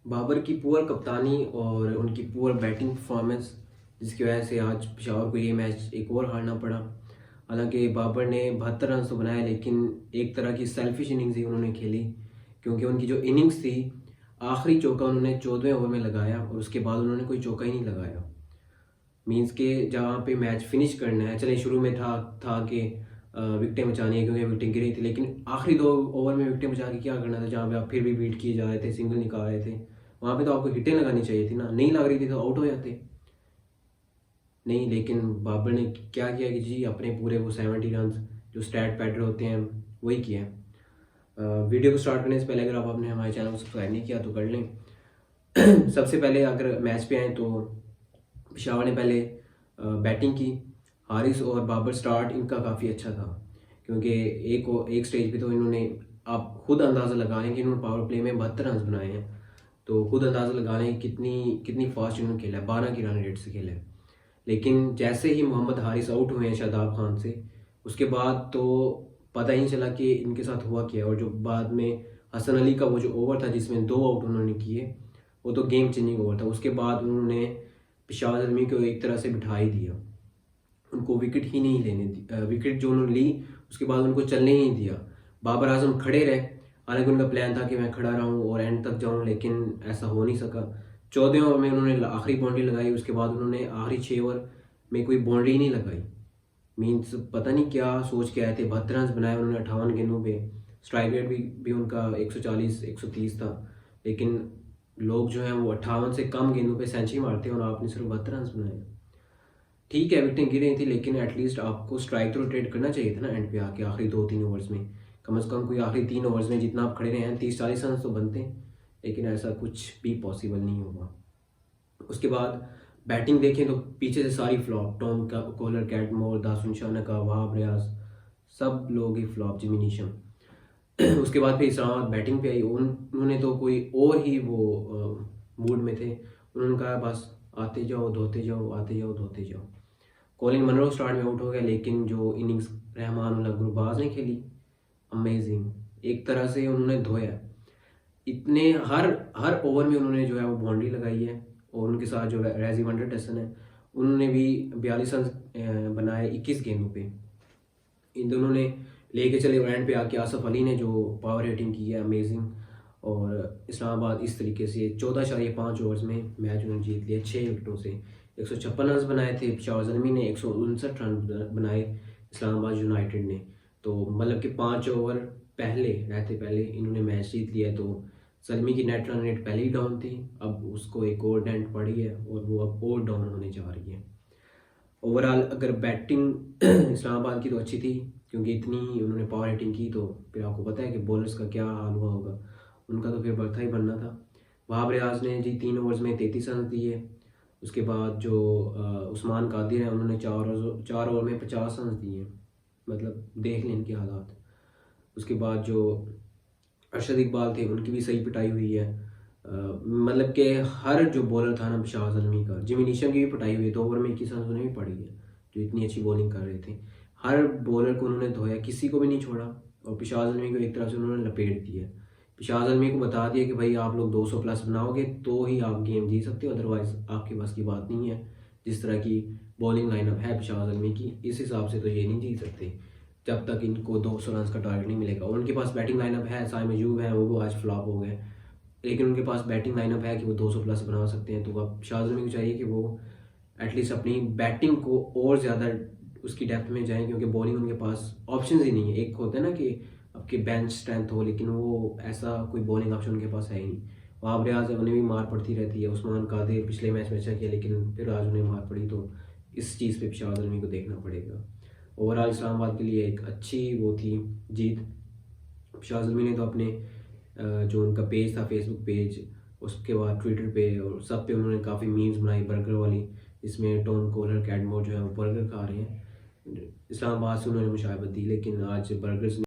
बाबर की पुअर कप्तानी और उनकी पुअर बैटिंग परफॉर्मेंस, जिसकी वजह से आज पेशावर को ये मैच एक और हारना पड़ा। हालांकि बाबर ने 72 रन तो बनाए, लेकिन एक तरह की सेल्फिश इनिंग्स ही उन्होंने खेली, क्योंकि उनकी जो इनिंग्स थी, आखिरी चौका उन्होंने 14वें ओवर में लगाया और उसके बाद उन्होंने कोई चौका ही नहीं लगाया। मींस के जहाँ पे मैच फिनिश करना है, चले शुरू में था कि विकटें बचानी है क्योंकि विकटें गिरी थी, लेकिन आखिरी 2 ओवर में विकटें बचा के क्या करना था, जहाँ पे आप फिर भी बीट किए जा रहे थे, सिंगल निकाल रहे थे, वहाँ पे तो आपको हिटें लगानी चाहिए थी ना। नहीं लग रही थी तो आउट हो जाते। नहीं, लेकिन बाबर ने क्या किया कि जी अपने पूरे वो 70 रन जो स्टैट पैटर होते हैं वही किए हैं। वीडियो को स्टार्ट करने से पहले अगर आपने हमारे चैनल को सब्सक्राइब नहीं किया तो कर लें। सबसे पहले अगर मैच पे आए तो पेशावर ने पहले बैटिंग की। हारिस और बाबर स्टार्ट इनका काफ़ी अच्छा था, क्योंकि एक स्टेज पे तो इन्होंने, आप खुद अंदाज़ा लगा लें कि इन्होंने पावर प्ले में 72 रन बनाए हैं, तो खुद अंदाज़ा लगा लें कितनी कितनी फास्ट इन्होंने खेला है, 12 की रन रेट से खेला है। लेकिन जैसे ही मोहम्मद हारिस आउट हुए हैं शादाब खान से, उसके बाद तो पता ही नहीं चला कि इनके साथ हुआ क्या। और जो बाद में हसन अली का वो जो ओवर था जिसमें 2 आउट उन्होंने किए, वो तो गेम चेंजिंग ओवर था। उसके बाद उन्होंने पेशावर ज़ल्मी को एक तरह से बिठा ही दिया, उनको विकेट ही नहीं लेने दी। विकेट जो उन्होंने ली उसके बाद उनको चलने ही नहीं दिया। बाबर आजम खड़े रहे, हालांकि उनका प्लान था कि मैं खड़ा रहूं और एंड तक जाऊं, लेकिन ऐसा हो नहीं सका। 14वें ओवर में उन्होंने आखिरी बाउंड्री लगाई, उसके बाद उन्होंने आखिरी 6 ओवर में कोई बाउंड्री ही नहीं लगाई। मीन्स पता नहीं क्या सोच के आए थे। 72 रन बनाए उन्होंने 58 गेंदों पे। स्ट्राइक रेट भी उनका 140 130 था, लेकिन लोग जो हैं वो 58 से कम गेंदों पे सेंचुरी मारते हैं और आपने सिर्फ 72 रन बनाए। ठीक है, विकेटें गिर रही थी, लेकिन एटलीस्ट आपको स्ट्राइक तो रोटेट करना चाहिए था ना एंड पे आके, आखिरी 2-3 ओवर्स में। कम से कम कोई आखिरी 3 ओवर्स में जितना आप खड़े रहे हैं 30-40 रन तो बनते हैं, लेकिन ऐसा कुछ भी पॉसिबल नहीं होगा। उसके बाद बैटिंग देखें तो पीछे से सारी फ्लॉप, टॉम का कोलर, कैटमोर, दासुन शानका, वहाब रियाज, सब लोग ही फ्लॉप, जिमी नीशम। उसके बाद फिर इस्लामाबाद बैटिंग पे आई। उन्होंने तो कोई और ही वो मूड में थे। उन्होंने कहा बस आते जाओ धोते जाओ, आते जाओ धोते जाओ। कॉलिन मनरो स्टार्ट में आउट हो गया, लेकिन जो इनिंग्स रहमान उल्लाह गुरबाज ने खेली, अमेजिंग। एक तरह से उन्होंने धोया। इतने हर हर ओवर में उन्होंने जो है वो बाउंड्री लगाई है। और उनके साथ जो रेजी वंडरटसन है, उन्होंने भी 42 रन बनाए 21 गेंदों पे। इन दोनों ने लेके चले एंड पे आके। आसफ अली ने जो पावर हिटिंग की है, अमेजिंग। और इस्लामाबाद इस तरीके से 14.5 ओवर्स में मैच उन्होंने जीत लिया 6 विकेटों से। 156 रन बनाए थे पेशावर ज़ल्मी ने, 159 रन बनाए इस्लामाबाद यूनाइटेड ने। तो मतलब कि 5 ओवर पहले रहते पहले इन्होंने मैच जीत लिया। तो ज़ल्मी की नेट रन रेट पहले ही डाउन थी, अब उसको एक और डेंट पड़ी है और वो अब और डाउन होने जा रही है। ओवरऑल अगर बैटिंग इस्लामाबाद की तो अच्छी थी, क्योंकि इतनी उन्होंने पावर हिटिंग की, तो फिर आपको पता है कि बॉलर्स का क्या हाल हुआ होगा। उनका तो फिर बर्था ही बनना था। वहाब रियाज ने जी 3 ओवर्स में 33 रन दिए। उसके बाद जो उस्मान कादिर हैं, उन्होंने 4 ओवर में 50 रन दिए। मतलब देख लें इनके हालात। उसके बाद जो अरशद इकबाल थे, उनकी भी सही पिटाई हुई है। मतलब कि हर जो बॉलर था ना पेशावर ज़ल्मी का, जिमी नीशम की भी पिटाई हुई है, 2 ओवर में 21 रन उन्हें भी पड़ी है, जो इतनी अच्छी बॉलिंग कर रहे थे। हर बॉलर को उन्होंने धोया, किसी को भी नहीं छोड़ा। और पेशावर ज़ल्मी को एक तरह से उन्होंने लपेट दिया। पेशावर ज़ल्मी को बता दिया कि भाई आप लोग 200 प्लस बनाओगे तो ही आप गेम जीत सकते हो, अदरवाइज आपके पास की बात नहीं है। जिस तरह की बॉलिंग लाइनअप है पेशावर ज़ल्मी की, इस हिसाब से तो ये नहीं जीत सकते जब तक इनको 200 रन का टारगेट नहीं मिलेगा। और उनके पास बैटिंग लाइनअप है, साइम अयूब है, वो आज फ्लॉप हो गए, लेकिन उनके पास बैटिंग लाइनअप है कि वो 200 प्लस बना सकते हैं। तो अब शाह अज़मी को चाहिए कि वो एटलीस्ट अपनी बैटिंग को और ज़्यादा उसकी डेप्थ में जाएं, क्योंकि बॉलिंग उनके पास ऑप्शन ही नहीं है। एक होता है ना कि आपके बेंच स्ट्रेंथ हो, लेकिन वो ऐसा कोई बॉलिंग ऑप्शन उनके पास है ही नहीं। वहाब रियाज है, उन्हें भी मार पड़ती रहती है। उस्मान कादिर पिछले मैच में अच्छा किया, लेकिन फिर आज उन्हें मार पड़ी, तो इस चीज़ पे शाह अज़मी को देखना पड़ेगा। ओवरऑल इस्लामाबाद के लिए एक अच्छी वो थी जीत। शाह अज़मी ने तो अपने जो उनका पेज था, फेसबुक पेज, उसके बाद ट्विटर पे और सब पे उन्होंने काफ़ी मीम्स बनाई बर्गर वाली, जिसमें टॉम कोलर, कैटमोर जो है वो बर्गर खा रहे हैं। इस्लामाबाद से उन्होंने मुशाहिबत दी, लेकिन आज बर्गर्स